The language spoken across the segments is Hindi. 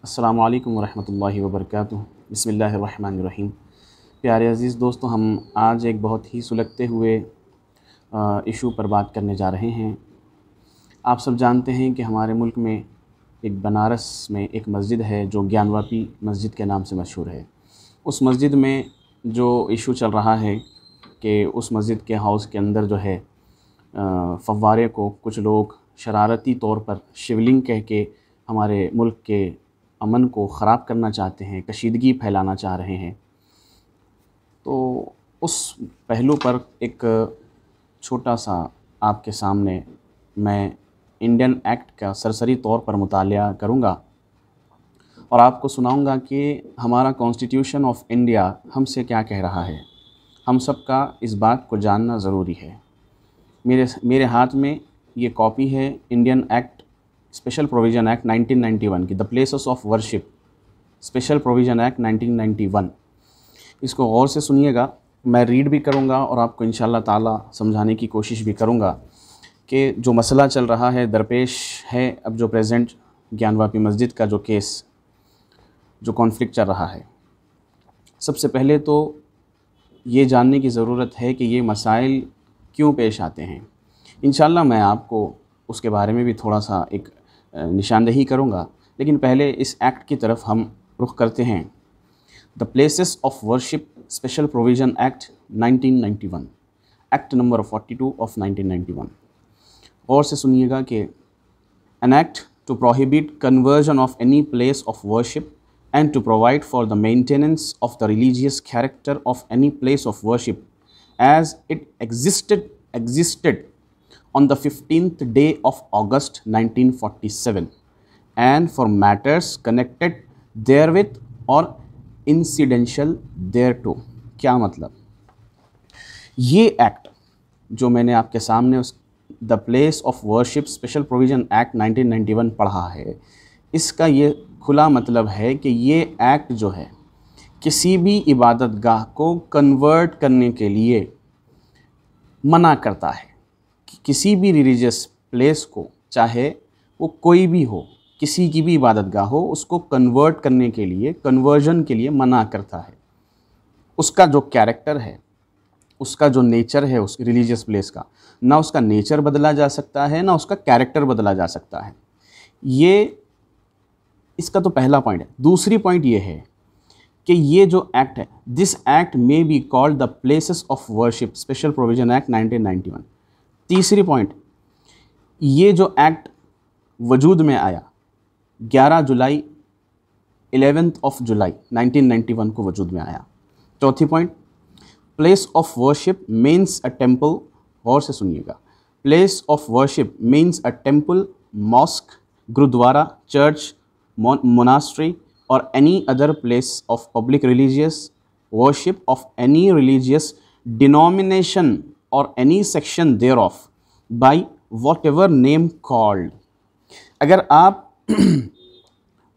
अस्सलामु अलैकुम वरहमतुल्लाहि वबरकातुहू। बिस्मिल्लाहिर्रहमानिर्रहीम। प्यारे अज़ीज़ दोस्तों, हम आज एक बहुत ही सुलगते हुए इशू पर बात करने जा रहे हैं। आप सब जानते हैं कि हमारे मुल्क में एक बनारस में एक मस्जिद है जो ज्ञानवापी मस्जिद के नाम से मशहूर है। उस मस्जिद में जो इशू चल रहा है कि उस मस्जिद के हाउस के अंदर जो है फव्वारे को कुछ लोग शरारती तौर पर शिवलिंग कह के हमारे मुल्क के अमन को ख़राब करना चाहते हैं, कशीदगी फैलाना चाह रहे हैं। तो उस पहलू पर एक छोटा सा आपके सामने मैं इंडियन एक्ट का सरसरी तौर पर मुतालिया करूँगा और आपको सुनाऊँगा कि हमारा कॉन्स्टिट्यूशन ऑफ इंडिया हमसे क्या कह रहा है। हम सब का इस बात को जानना ज़रूरी है। मेरे हाथ में ये कॉपी है Indian act special provision act 1991 की, the places of worship special provision act 1991। इसको गौर से सुनिएगा, मैं रीड भी करूँगा और आपको इंशाअल्लाह ताला समझाने की कोशिश भी करूँगा कि जो मसला चल रहा है, दरपेश है अब जो प्रेजेंट ज्ञानवापी मस्जिद का जो केस, जो कॉन्फ्लिक्ट चल रहा है। सबसे पहले तो ये जानने की ज़रूरत है कि ये मसाइल क्यों पेश आते हैं। इंशाअल्लाह मैं आपको उसके बारे में भी थोड़ा सा एक निशानदेही करूँगा, लेकिन पहले इस एक्ट की तरफ हम रुख करते हैं। The places of worship special provision act 1991, act number 42 of 1991। और से सुनिएगा कि an act to prohibit conversion of any place of worship and to provide for the maintenance of the religious character of any place of worship as it existed on the 15th day of August 1947 and for matters connected therewith or incidental thereto। क्या मतलब? ये एक्ट जो मैंने आपके सामने उस the place of worship special provision act 1991 पढ़ा है, इसका ये खुला मतलब है कि ये एक्ट जो है किसी भी इबादत गाह को कन्वर्ट करने के लिए मना करता है। किसी भी रिलीजियस प्लेस को, चाहे वो कोई भी हो, किसी की भी इबादत गाह हो, उसको कन्वर्ट करने के लिए, कन्वर्जन के लिए मना करता है। उसका जो कैरेक्टर है, उसका जो नेचर है उस रिलीजियस प्लेस का, ना उसका नेचर बदला जा सकता है, ना उसका कैरेक्टर बदला जा सकता है। ये इसका तो पहला पॉइंट है। दूसरी पॉइंट ये है कि ये जो एक्ट है, this act may be called the places of worship special provision act 1991। तीसरी पॉइंट, ये जो एक्ट वजूद में आया 11 जुलाई 11th ऑफ जुलाई 1991 को वजूद में आया। चौथी point, place of worship means a temple. और से सुनिएगा, place of worship means a temple, mosque, gurdwara, church, monastery or any other place of public religious worship of any religious denomination or any section thereof by whatever name called। अगर आप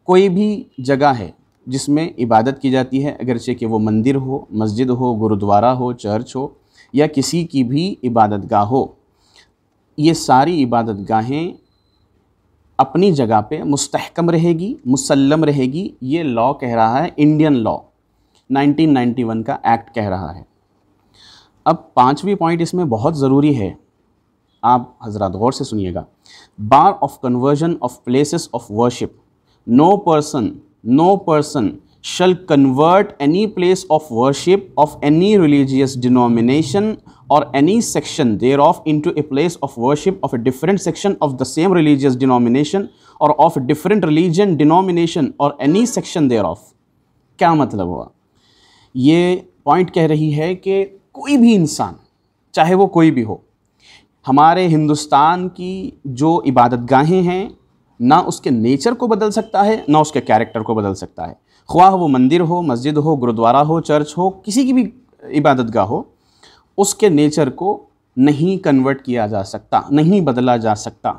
कोई भी जगह है जिसमें इबादत की जाती है, अगरचे कि वो मंदिर हो, मस्जिद हो, गुरुद्वारा हो, चर्च हो या किसी की भी इबादत गाह हो, ये सारी इबादत गाहें अपनी जगह पे मुस्तहकम रहेगी, मुसल्लम रहेगी। ये लॉ कह रहा है, इंडियन लॉ 1991 का एक्ट कह रहा है। अब पांचवी पॉइंट इसमें बहुत ज़रूरी है, आप हजरात गौर से सुनिएगा। Bar of conversion of places of worship, no person shall convert any place of worship of any religious denomination or any section thereof into a place of worship of a different section of the same religious denomination or of a different religion denomination or any section thereof। क्या मतलब हुआ? ये पॉइंट कह रही है कि कोई भी इंसान, चाहे वो कोई भी हो, हमारे हिंदुस्तान की जो इबादत गाहें हैं, ना उसके नेचर को बदल सकता है, ना उसके कैरेक्टर को बदल सकता है। ख्वाह वो मंदिर हो, मस्जिद हो, गुरुद्वारा हो, चर्च हो, किसी की भी इबादत गाह हो, उसके नेचर को नहीं कन्वर्ट किया जा सकता, नहीं बदला जा सकता।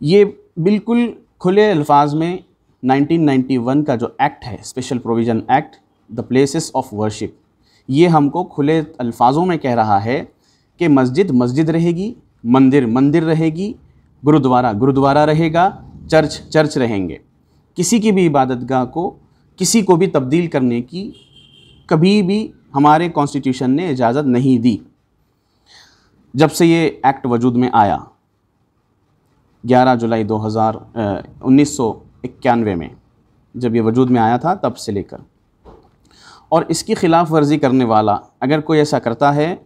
ये बिल्कुल खुले अल्फाज में 1991 का जो एक्ट है, special provision act the places of worship, ये हमको खुले अल्फाजों में कह रहा है कि मस्जिद मस्जिद रहेगी, मंदिर मंदिर रहेगी, गुरुद्वारा गुरुद्वारा रहेगा, चर्च चर्च रहेंगे। किसी की भी इबादतगाह को किसी को भी तब्दील करने की कभी भी हमारे कॉन्स्टिट्यूशन ने इजाज़त नहीं दी। जब से ये एक्ट वजूद में आया 11 जुलाई 1991 में, जब ये वजूद में आया था, तब से लेकर, और इसकी ख़िलाफ़ वर्जी करने वाला अगर कोई ऐसा करता है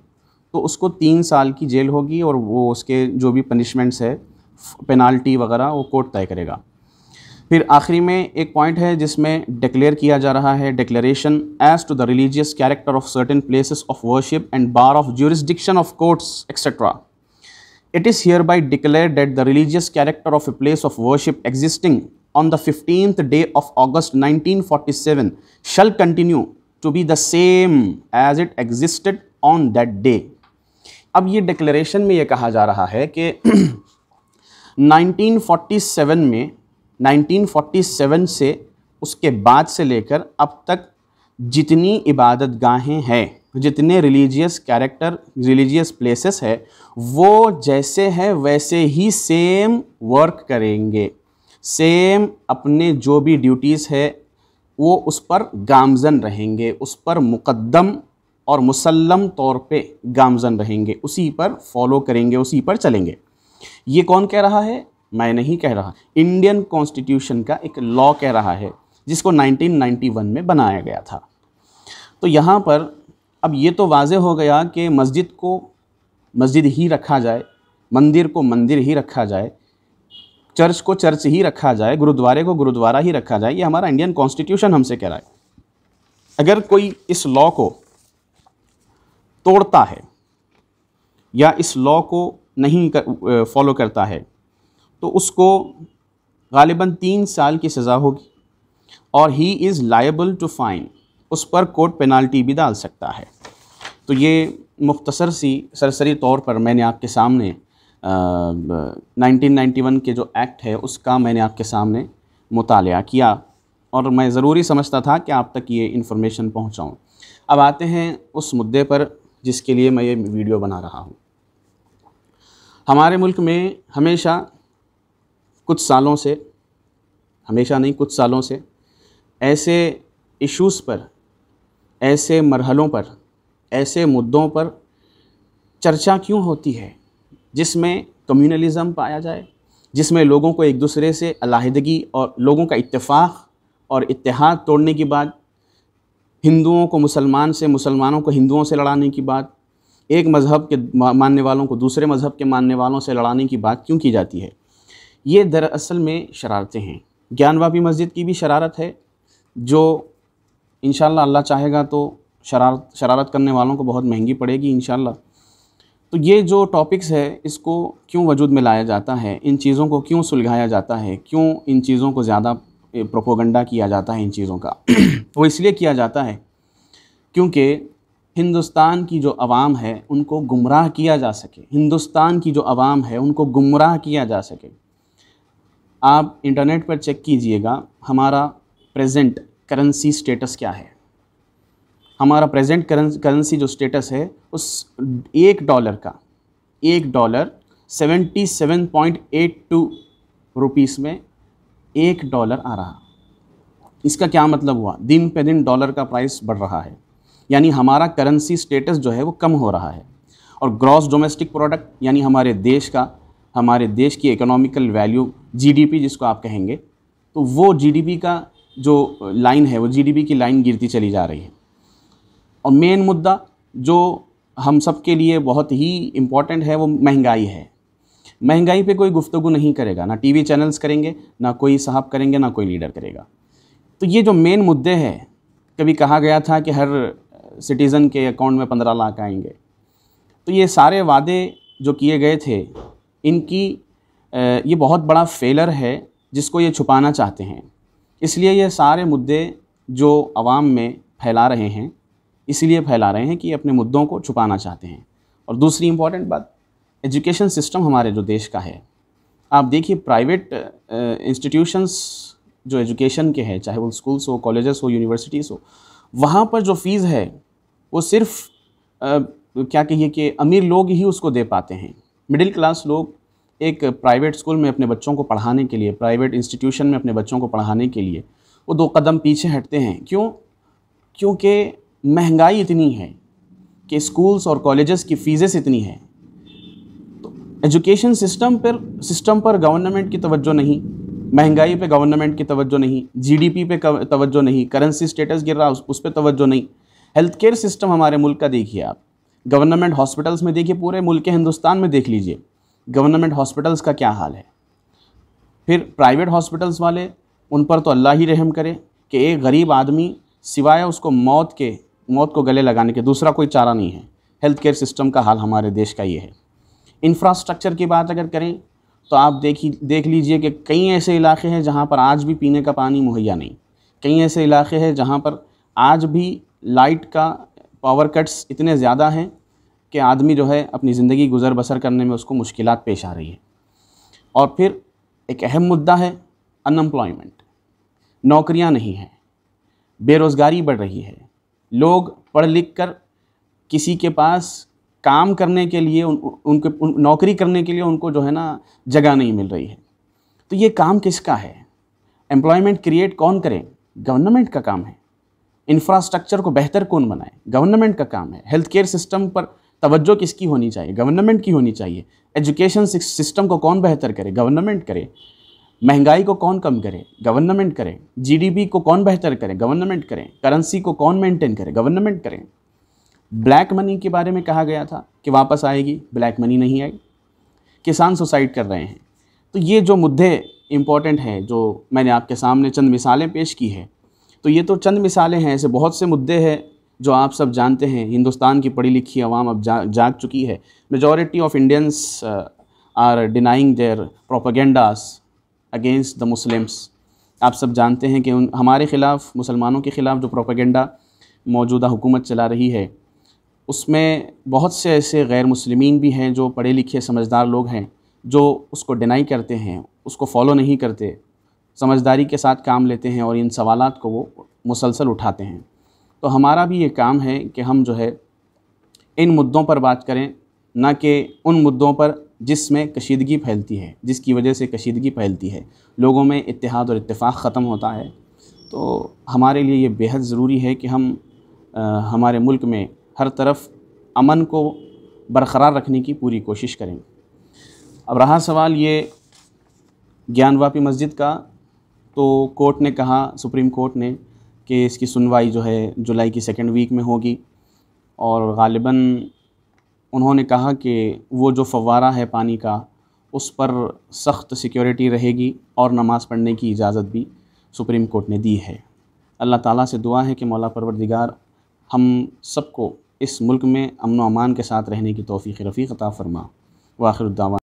तो उसको 3 साल की जेल होगी और वो उसके जो भी पनिशमेंट्स है, पेनाल्टी वगैरह, वो कोर्ट तय करेगा। फिर आखिरी में एक पॉइंट है जिसमें डिक्लेयर किया जा रहा है, declaration as to the religious character of certain places of worship and bar of jurisdiction of courts etcetera. It is hereby declared that the religious character of a place of worship existing on the 15th day of August 1947 shall continue to be the same as it existed on that day। अब ये डिक्लेरेशन में ये कहा जा रहा है कि 1947 से उसके बाद से लेकर अब तक जितनी इबादत गाहें हैं, जितने रिलीजियस कैरेक्टर, रिलीजियस प्लेसेस है, वो जैसे है वैसे ही सेम वर्क करेंगे, सेम अपने जो भी ड्यूटीज़ है वो उस पर गामजन रहेंगे, उस पर मुकद्दम और मुसल्लम तौर पे गामजन रहेंगे, उसी पर फॉलो करेंगे, उसी पर चलेंगे। ये कौन कह रहा है? मैं नहीं कह रहा, इंडियन कॉन्स्टिट्यूशन का एक लॉ कह रहा है जिसको 1991 में बनाया गया था। तो यहाँ पर अब ये तो वाज़े हो गया कि मस्जिद को मस्जिद ही रखा जाए, मंदिर को मंदिर ही रखा जाए, चर्च को चर्च ही रखा जाए, गुरुद्वारे को गुरुद्वारा ही रखा जाए। ये हमारा इंडियन कॉन्स्टिट्यूशन हमसे कह रहा है। अगर कोई इस लॉ को तोड़ता है या इस लॉ को नहीं फॉलो करता है तो उसको गालिबन 3 साल की सज़ा होगी और he is liable to fine, उस पर कोर्ट पेनाल्टी भी डाल सकता है। तो ये मुख्तसर सी सरसरी तौर पर मैंने आपके सामने 1991 के जो एक्ट है उसका मैंने आपके सामने मुतालिया किया और मैं ज़रूरी समझता था कि आप तक ये इन्फॉर्मेशन पहुंचाऊं। अब आते हैं उस मुद्दे पर जिसके लिए मैं ये वीडियो बना रहा हूं। हमारे मुल्क में हमेशा कुछ सालों से, हमेशा नहीं कुछ सालों से, ऐसे इश्यूज़ पर, ऐसे मरहलों पर, ऐसे मुद्दों पर चर्चा क्यों होती है जिसमें कम्युनलिज़म पाया जाए, जिसमें लोगों को एक दूसरे से अलहदगी और लोगों का इत्तेफाक और इत्तेहाद तोड़ने की बात, हिंदुओं को मुसलमान से, मुसलमानों को हिंदुओं से लड़ाने की बात, एक मज़हब के मानने वालों को दूसरे मज़हब के मानने वालों से लड़ाने की बात क्यों की जाती है? ये दरअसल में शरारतें हैं। ज्ञानवापी मस्जिद की भी शरारत है जो इंशाअल्लाह अल्लाह चाहेगा तो शरारत करने वालों को बहुत महंगी पड़ेगी इंशाअल्लाह। तो ये जो टॉपिक्स है इसको क्यों वजूद में लाया जाता है, इन चीज़ों को क्यों सुलझाया जाता है, क्यों इन चीज़ों को ज़्यादा प्रोपोगंडा किया जाता है इन चीज़ों का वो इसलिए किया जाता है क्योंकि हिंदुस्तान की जो अवाम है उनको गुमराह किया जा सके, हिंदुस्तान की जो अवाम है उनको गुमराह किया जा सके। आप इंटरनेट पर चेक कीजिएगा हमारा प्रेजेंट करेंसी स्टेटस क्या है। हमारा प्रेजेंट करेंसी जो स्टेटस है उस $1 का, $1 77.82 रुपीस में $1 आ रहा। इसका क्या मतलब हुआ? दिन पे दिन डॉलर का प्राइस बढ़ रहा है, यानी हमारा करेंसी स्टेटस जो है वो कम हो रहा है। और ग्रॉस डोमेस्टिक प्रोडक्ट यानी हमारे देश का, हमारे देश की इकोनॉमिकल वैल्यू, जीडीपी जिसको आप कहेंगे, तो वो जीडीपी का जो लाइन है वो जीडीपी की लाइन गिरती चली जा रही है। और मेन मुद्दा जो हम सब के लिए बहुत ही इम्पॉर्टेंट है वो महंगाई है। महंगाई पे कोई गुफ्तगू नहीं करेगा, ना टीवी चैनल्स करेंगे, ना कोई साहब करेंगे, ना कोई लीडर करेगा। तो ये जो मेन मुद्दे हैं, कभी कहा गया था कि हर सिटीज़न के अकाउंट में 15 लाख आएंगे, तो ये सारे वादे जो किए गए थे इनकी ये बहुत बड़ा फेलर है जिसको ये छुपाना चाहते हैं। इसलिए ये सारे मुद्दे जो आवाम में फैला रहे हैं, इसलिए फैला रहे हैं कि अपने मुद्दों को छुपाना चाहते हैं। और दूसरी इम्पॉर्टेंट बात, एजुकेशन सिस्टम हमारे जो देश का है, आप देखिए प्राइवेट इंस्टीट्यूशंस जो एजुकेशन के हैं, चाहे वो स्कूल्स हो, कॉलेजेस हो, यूनिवर्सिटीज़ हो, वहाँ पर जो फ़ीस है वो सिर्फ क्या कहिए कि अमीर लोग ही उसको दे पाते हैं। मिडिल क्लास लोग एक प्राइवेट स्कूल में अपने बच्चों को पढ़ाने के लिए, प्राइवेट इंस्टीट्यूशन में अपने बच्चों को पढ़ाने के लिए वो 2 कदम पीछे हटते हैं। क्यों? क्योंकि महंगाई इतनी है कि स्कूल्स और कॉलेजेस की फ़ीसें इतनी हैं। तो एजुकेशन सिस्टम पर गवर्नमेंट की तवज्जो नहीं, महंगाई पे गवर्नमेंट की तवज्जो नहीं, जीडीपी पे तवज्जो नहीं, करेंसी स्टेटस गिर रहा उस पे तवज्जो नहीं। हेल्थ केयर सिस्टम हमारे मुल्क का देखिए आप, गवर्नमेंट हॉस्पिटल्स में देखिए, पूरे मुल्क के हिंदुस्तान में देख लीजिए गवर्नमेंट हॉस्पिटल्स का क्या हाल है। फिर प्राइवेट हॉस्पिटल्स वाले, उन पर तो अल्लाह ही रहम करे कि एक गरीब आदमी सिवाय उसको मौत को गले लगाने के दूसरा कोई चारा नहीं है। हेल्थ केयर सिस्टम का हाल हमारे देश का ये है। इंफ्रास्ट्रक्चर की बात अगर करें तो आप देख लीजिए कि कई ऐसे इलाके हैं जहाँ पर आज भी पीने का पानी मुहैया नहीं, कई ऐसे इलाके हैं जहाँ पर आज भी लाइट का पावर कट्स इतने ज़्यादा हैं कि आदमी जो है अपनी ज़िंदगी गुजर बसर करने में उसको मुश्किलात पेश आ रही है। और फिर एक अहम मुद्दा है अनएम्प्लॉयमेंट, नौकरियां नहीं हैं, बेरोज़गारी बढ़ रही है, लोग पढ़ लिख कर किसी के पास काम करने के लिए नौकरी करने के लिए उनको जो है ना जगह नहीं मिल रही है। तो ये काम किसका है? एम्प्लॉयमेंट क्रिएट कौन करे? गवर्नमेंट का काम है। इंफ्रास्ट्रक्चर को बेहतर कौन बनाए? गवर्नमेंट का काम है। हेल्थ केयर सिस्टम पर तवज्जो किसकी होनी चाहिए? गवर्नमेंट की होनी चाहिए। एजुकेशन सिस्टम को कौन बेहतर करे? गवर्नमेंट करे। महंगाई को कौन कम करे? गवर्नमेंट करे। जीडीपी को कौन बेहतर करे? गवर्नमेंट करे। करेंसी को कौन मेंटेन करे? गवर्नमेंट करे। ब्लैक मनी के बारे में कहा गया था कि वापस आएगी, ब्लैक मनी नहीं आई, किसान सुसाइड कर रहे हैं। तो ये जो मुद्दे इम्पॉर्टेंट हैं, जो मैंने आपके सामने चंद मिसालें पेश की है, तो ये तो चंद मिसालें हैं, ऐसे बहुत से मुद्दे हैं जो आप सब जानते हैं। हिंदुस्तान की पढ़ी लिखी आवाम अब जाग चुकी है। Majority of Indians are denying their propagandas against the Muslims. आप सब जानते हैं कि हमारे ख़िलाफ़, मुसलमानों के ख़िलाफ़ जो प्रोपेगेंडा मौजूदा हुकूमत चला रही है, उसमें बहुत से ऐसे गैर मुस्लिमीन भी हैं जो पढ़े लिखे समझदार लोग हैं जो उसको डिनाई करते हैं, उसको फॉलो नहीं करते, समझदारी के साथ काम लेते हैं और इन सवालात को वो मुसलसल उठाते हैं। तो हमारा भी ये काम है कि हम जो है इन मुद्दों पर बात करें, ना कि उन मुद्दों पर जिसमें कशीदगी फैलती है, जिसकी वजह से कशीदगी फैलती है, लोगों में इत्तेहाद और इत्तेफाक ख़त्म होता है। तो हमारे लिए ये बेहद ज़रूरी है कि हम हमारे मुल्क में हर तरफ अमन को बरक़रार रखने की पूरी कोशिश करें। अब रहा सवाल ये ज्ञानवापी मस्जिद का, तो कोर्ट ने कहा, सुप्रीम कोर्ट ने, कि इसकी सुनवाई जो है जुलाई की 2nd वीक में होगी और ग़ालिबन उन्होंने कहा कि वो जो फव्वारा है पानी का, उस पर सख्त सिक्योरिटी रहेगी और नमाज़ पढ़ने की इजाज़त भी सुप्रीम कोर्ट ने दी है। अल्लाह ताला से दुआ है कि मौला परवरदिगार हम सबको इस मुल्क में अमन व अमान के साथ रहने की तौफ़ीक़ रफ़ीक़ अता फ़रमा। व आखिर दावा।